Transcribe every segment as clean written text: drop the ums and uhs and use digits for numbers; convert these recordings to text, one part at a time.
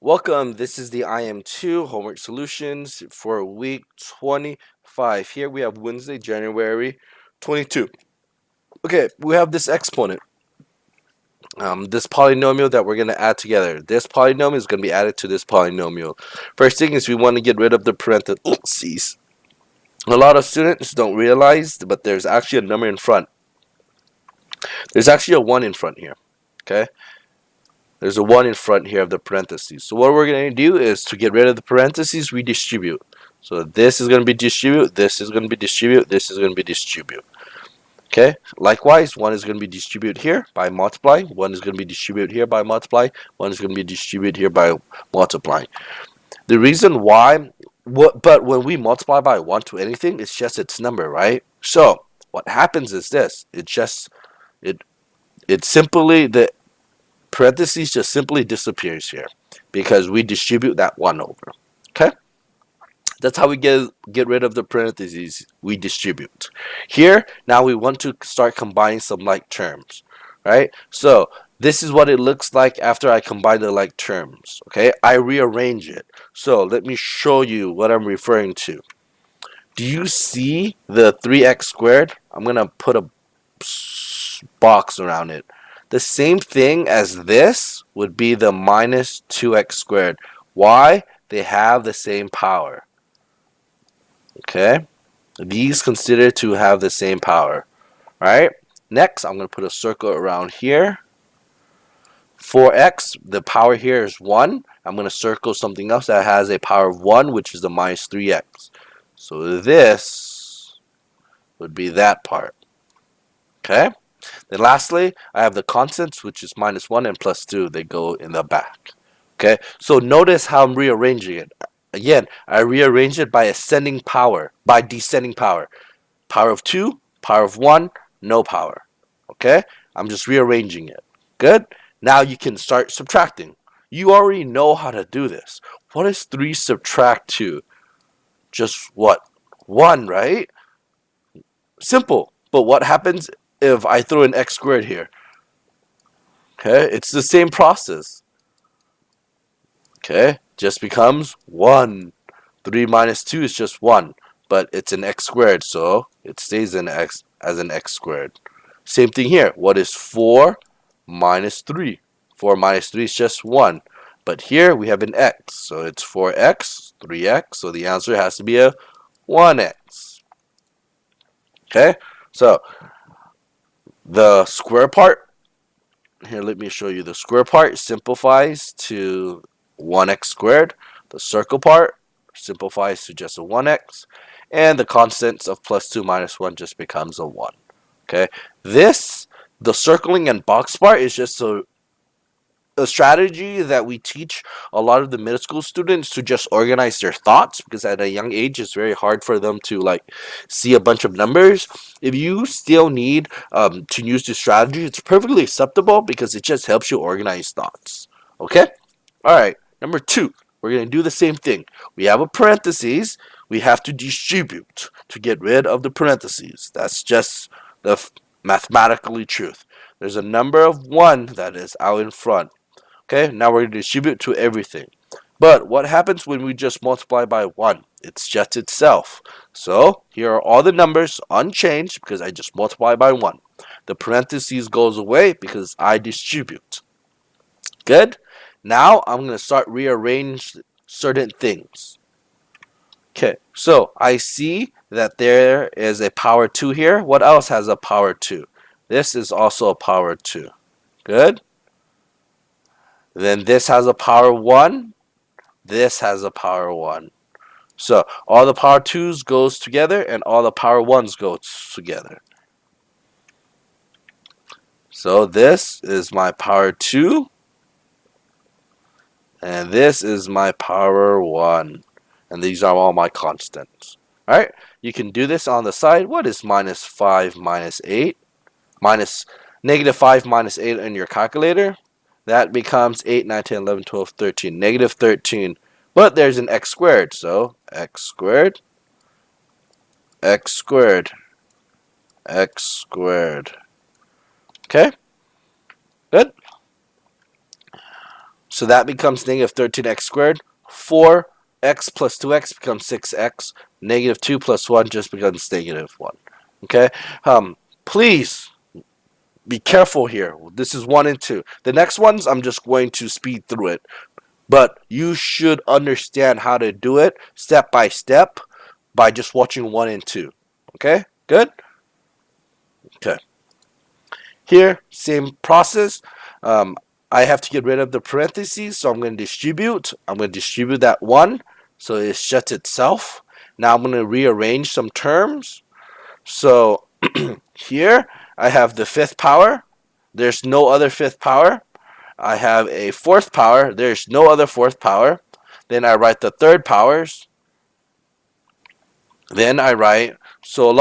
Welcome, this is the IM2 Homework Solutions for week 25. Here we have Wednesday, January 22. Okay, we have this exponent, this polynomial that we're going to add together. This polynomial is going to be added to this polynomial. First thing is we want to get rid of the parentheses. A lot of students don't realize, but there's actually a number in front. There's actually a 1 in front here, okay? There's a 1 in front here of the parentheses. So what we're going to do is to get rid of the parentheses, we distribute. So this is going to be distribute, this is going to be distribute, this is going to be distribute. Okay, likewise, 1 is going to be distribute here by multiplying, 1 is going to be distribute here by multiplying, 1 is going to be distribute here by multiplying. The reason why, but when we multiply by 1 to anything, it's just its number, right? So what happens is this, it's simply the parentheses just simply disappears here because we distribute that 1 over. Okay, that's how we get rid of the parentheses. We distribute. Here now we want to start combining some like terms, right? So this is what it looks like after I combine the like terms. Okay, I rearrange it. So let me show you what I'm referring to. Do you see the 3x squared? I'm gonna put a box around it. The same thing as this would be the minus 2x squared. Why? They have the same power. Okay? These considered to have the same power. Alright? Next, I'm going to put a circle around here. 4x, the power here is 1. I'm going to circle something else that has a power of 1, which is the minus 3x. So this would be that part. Okay? Then lastly, I have the constants, which is minus 1 and plus 2. They go in the back. Okay, so notice how I'm rearranging it. Again, I rearrange it by ascending power, by descending power. Power of 2, power of 1, no power. Okay, I'm just rearranging it. Good? Now you can start subtracting. You already know how to do this. What is 3 subtract 2? Just what? 1, right? Simple. But what happens if I throw an x squared here? Okay, it's the same process. Okay, just becomes 1. 3 minus 2 is just 1, but it's an x squared, so it stays in x as an x squared. Same thing here. What is 4 minus 3? 4 minus 3 is just 1, but here we have an x, so it's 4x, 3x, so the answer has to be a 1x. Okay, so the square part, here let me show you. The square part simplifies to 1x squared. The circle part simplifies to just a 1x. And the constants of plus 2 minus 1 just becomes a 1. Okay, this, the circling and box part is just a strategy that we teach a lot of the middle school students to just organize their thoughts, because at a young age it's very hard for them to like see a bunch of numbers. If you still need to use this strategy, it's perfectly acceptable because it just helps you organize thoughts. Okay, all right, number 2, we're going to do the same thing. We have a parentheses, we have to distribute to get rid of the parentheses. That's just the mathematically truth. There's a number of 1 that is out in front. Okay, now we're going to distribute to everything. But what happens when we just multiply by 1? It's just itself. So here are all the numbers unchanged because I just multiply by 1. The parentheses goes away because I distribute. Good? Now I'm going to start rearrange certain things. Okay, so I see that there is a power 2 here. What else has a power 2? This is also a power 2. Good? Then this has a power 1. This has a power 1. So all the power 2's goes together and all the power 1's go together. So this is my power 2. And this is my power 1. And these are all my constants. Alright, you can do this on the side. What is minus 5 minus 8? Minus negative 5 minus 8 in your calculator. That becomes 8, 9, 10, 11, 12, 13. Negative 13. But there's an x squared. So x squared, x squared, x squared. Okay? Good? So that becomes negative 13x squared. 4x plus 2x becomes 6x. Negative 2 plus 1 just becomes negative 1. Okay? Please be careful here. This is 1 and 2. The next ones, I'm just going to speed through it. But you should understand how to do it step by step by just watching 1 and 2. Okay? Good? Okay. Here, same process. I have to get rid of the parentheses, so I'm going to distribute. I'm going to distribute that 1, so it's just itself. Now I'm going to rearrange some terms. So here, I have the fifth power. There's no other fifth power. I have a fourth power. There's no other fourth power. Then I write the third powers. Then I write. So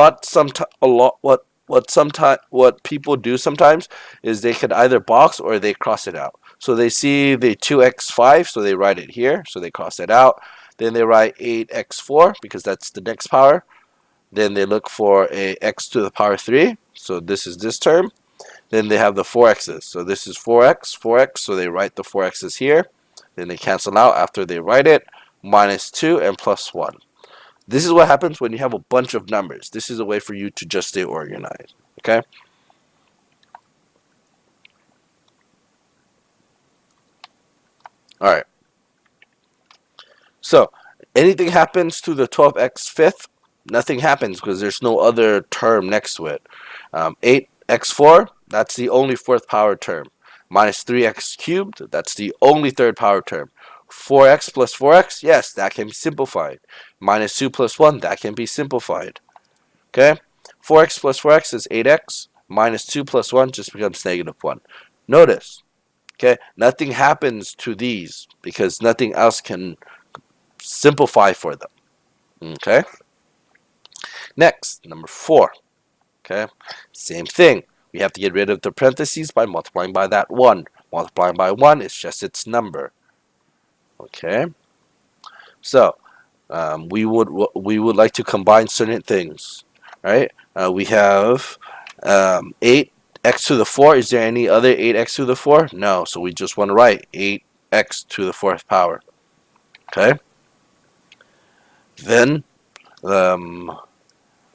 what people do sometimes is they could either box or they cross it out. So they see the 2x5, so they write it here, so they cross it out. Then they write 8x4 because that's the next power. Then they look for a x to the power 3, so this is this term. Then they have the 4x's, so this is 4x, so they write the 4x's here. Then they cancel out after they write it, minus 2 and plus 1. This is what happens when you have a bunch of numbers. This is a way for you to just stay organized. Okay? Alright. So, anything happens to the 12x fifth, nothing happens because there's no other term next to it. 8x4, that's the only fourth power term. Minus 3x cubed, that's the only third power term. 4x plus 4x, yes, that can be simplified. Minus 2 plus 1, that can be simplified. Okay? 4x plus 4x is 8x. Minus 2 plus 1 just becomes negative 1. Notice, okay, nothing happens to these because nothing else can simplify for them. Okay? Next, number 4. Okay? Same thing. We have to get rid of the parentheses by multiplying by that 1. Multiplying by 1 is just its number. Okay? So, we would like to combine certain things, right? We have 8x to the 4. Is there any other 8x to the 4? No, so we just want to write 8x to the 4th power. Okay? Then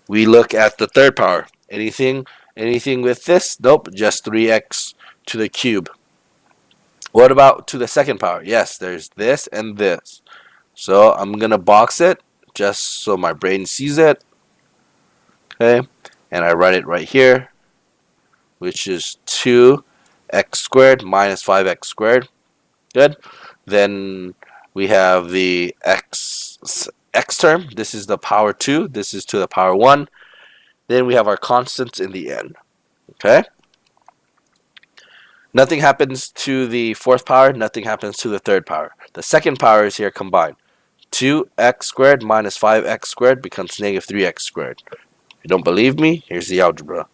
we look at the third power. Anything with this? Nope, just 3x to the cube. What about to the second power? Yes, there's this and this. So I'm going to box it just so my brain sees it. Okay, and I write it right here, which is 2x squared minus 5x squared. Good. Then we have the x term. This is the power 2. This is to the power 1. Then we have our constants in the end. Okay? Nothing happens to the fourth power. Nothing happens to the third power. The second power is here combined. 2x squared minus 5x squared becomes negative 3x squared. If you don't believe me, here's the algebra.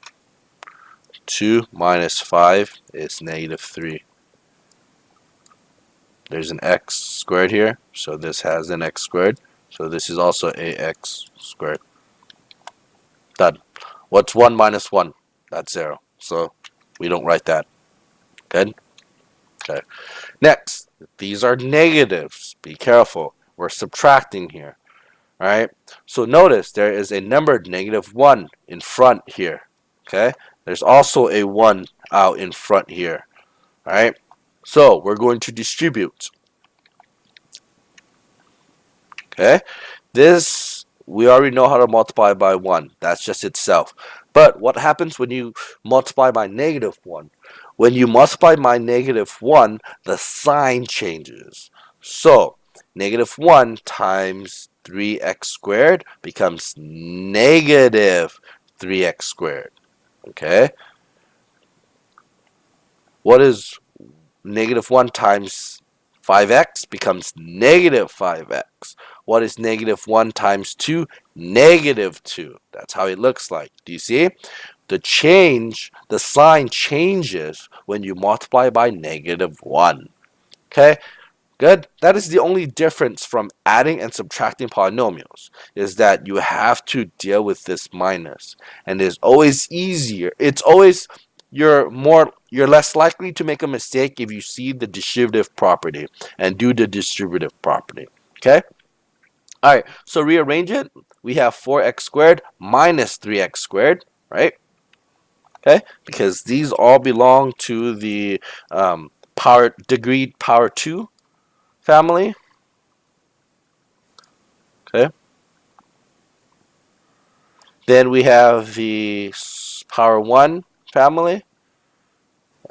2 minus 5 is negative 3. There's an x squared here, so this has an x squared. So this is also ax squared. Done. What's 1 minus 1? That's 0. So we don't write that. Good? Okay. Next, these are negatives. Be careful. We're subtracting here. Alright? So notice there is a numbered negative 1 in front here. Okay? There's also a 1 out in front here. Alright? So we're going to distribute. Okay? This, we already know how to multiply by 1. That's just itself. But what happens when you multiply by negative 1? When you multiply by negative 1, the sign changes. So, negative 1 times 3x squared becomes negative 3x squared. Okay? What is negative 1 times 5x becomes negative 5x. What is negative 1 times 2? Negative 2. That's how it looks like. Do you see? The sign changes when you multiply by negative 1. Okay? Good? That is the only difference from adding and subtracting polynomials, is that you have to deal with this minus. And it's always easier. It's always you're less likely to make a mistake if you see the distributive property and do the distributive property. Okay? All right, so rearrange it. We have 4x squared minus 3x squared, right? Okay, because these all belong to the degree power 2 family. Okay. Then we have the power 1 family,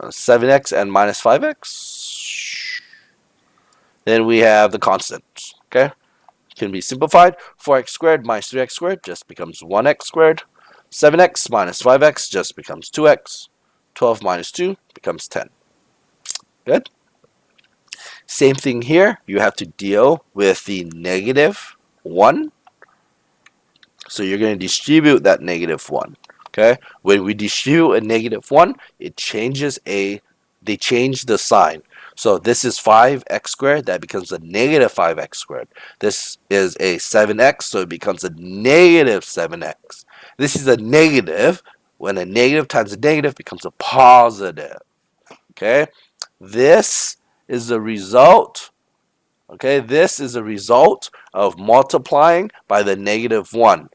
7x and minus 5x. Then we have the constants. Okay, can be simplified. 4x squared minus 3x squared just becomes 1x squared. 7x minus 5x just becomes 2x. 12 minus 2 becomes 10. Good. Same thing here. You have to deal with the negative 1. So you're going to distribute that negative 1. Okay? When we distribute a negative 1, they change the sign. So this is 5x squared. That becomes a negative 5x squared. This is a 7x, so it becomes a negative 7x. This is a negative. When a negative times a negative becomes a positive. Okay? This is a result. Okay? This is a result of multiplying by the negative 1.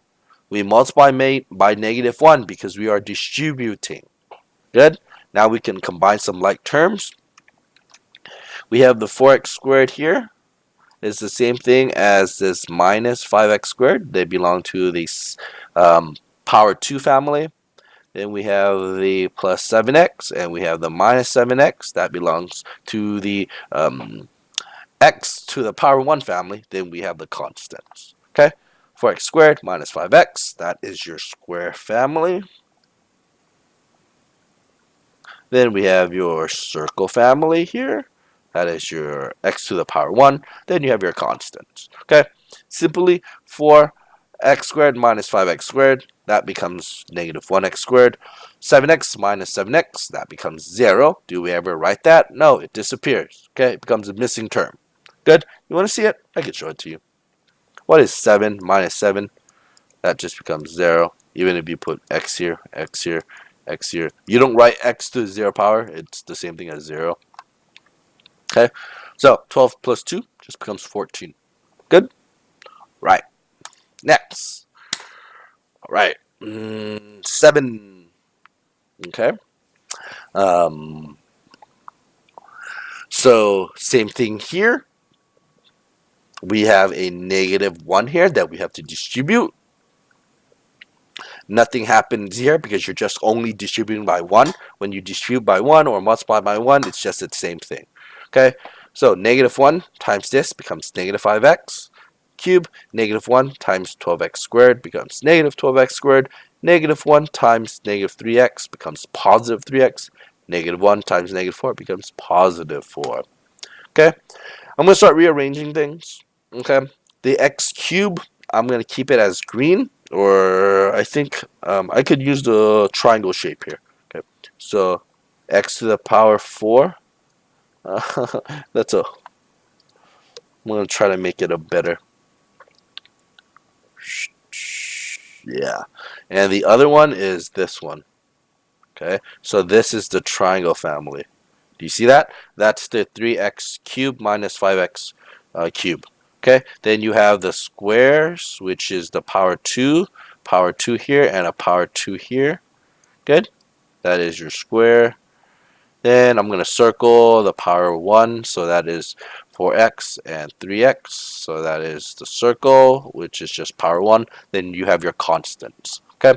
We multiply by negative 1 because we are distributing. Good? Now we can combine some like terms. We have the 4x squared here. It's the same thing as this minus 5x squared. They belong to the power 2 family. Then we have the plus 7x, and we have the minus 7x. That belongs to the x to the power 1 family. Then we have the constants. Okay? 4x squared minus 5x. That is your square family. Then we have your circle family here. That is your x to the power 1. Then you have your constants. Okay? Simply, 4x squared minus 5x squared, that becomes negative 1x squared. 7x minus 7x, that becomes 0. Do we ever write that? No, it disappears. Okay? It becomes a missing term. Good? You want to see it? I can show it to you. What is 7 minus 7? That just becomes 0. Even if you put x here, x here, x here. You don't write x to the 0 power. It's the same thing as 0. Okay? So 12 plus 2 just becomes 14. Good? Right. Next. All right. 7. Okay? Um, so same thing here. We have a negative 1 here that we have to distribute. Nothing happens here because you're just only distributing by 1. When you distribute by 1 or multiply by 1, it's just the same thing. Okay, so negative 1 times this becomes negative 5x cubed. Negative 1 times 12x squared becomes negative 12x squared. Negative 1 times negative 3x becomes positive 3x. Negative 1 times negative 4 becomes positive 4. Okay, I'm going to start rearranging things. Okay, the x cube, I'm going to keep it as green, or I think I could use the triangle shape here. Okay, so x to the power 4. That's a. I'm going to try to make it a better. Yeah, and the other one is this one. Okay, so this is the triangle family. Do you see that? That's the 3x cubed minus 5x cubed. Okay, then you have the squares, which is the power 2 here, and a power 2 here. Good. That is your square. Then I'm going to circle the power 1, so that is 4x and 3x. So that is the circle, which is just power 1. Then you have your constants. Okay.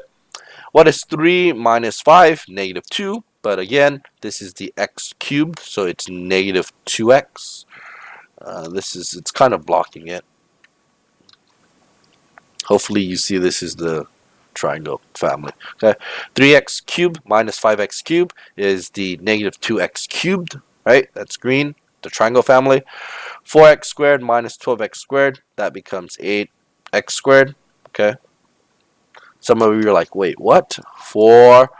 What is 3 minus 5? Negative 2. But again, this is the x cubed, so it's negative 2x. It's kind of blocking it. Hopefully you see this is the triangle family. Okay, 3x cubed minus 5x cubed is the negative 2x cubed, right? That's green, the triangle family. 4x squared minus 12x squared, that becomes 8x squared. Okay, some of you are like, wait, what? 4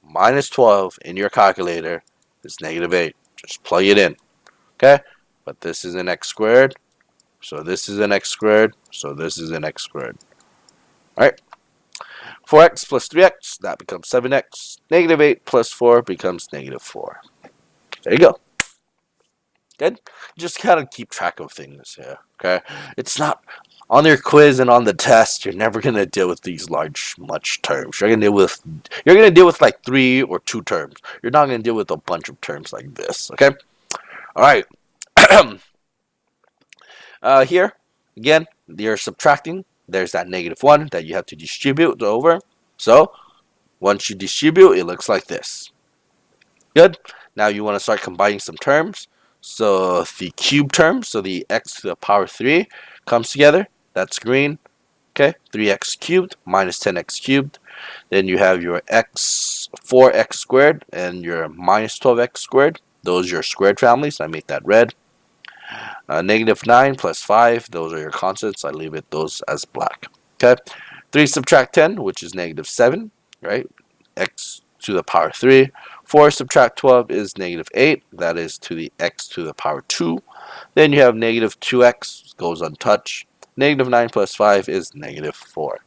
minus 12 in your calculator is negative 8. Just plug it in. Okay, but this is an x squared, so this is an x squared, so this is an x squared. All right. 4x plus 3x, that becomes 7x. Negative 8 plus 4 becomes negative 4. There you go. Good. Just kind of keep track of things here. Okay. It's not on your quiz and on the test. You're never gonna deal with these much terms. You're gonna deal with like 3 or 2 terms. You're not gonna deal with a bunch of terms like this. Okay. All right. Here again, you're subtracting. There's that negative 1 that you have to distribute over. So once you distribute, it looks like this. Good. Now you want to start combining some terms. So the cube term, so the x to the power 3 comes together. That's green. Okay, 3x cubed minus 10x cubed. Then you have your 4x squared and your minus 12x squared. Those are your squared families. I made that red. Negative 9 plus 5. Those are your constants. I leave those as black. Okay, 3 subtract 10, which is negative 7, right? X to the power 3. 4 subtract 12 is negative 8. That is to the x to the power 2. Then you have negative 2x, goes untouched. Negative 9 plus 5 is negative 4.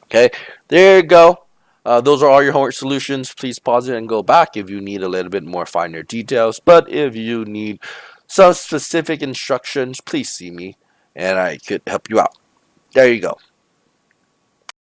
Okay, there you go. Those are all your homework solutions. Please pause it and go back if you need a little bit more finer details. But if you need some specific instructions, please see me and I could help you out. There you go.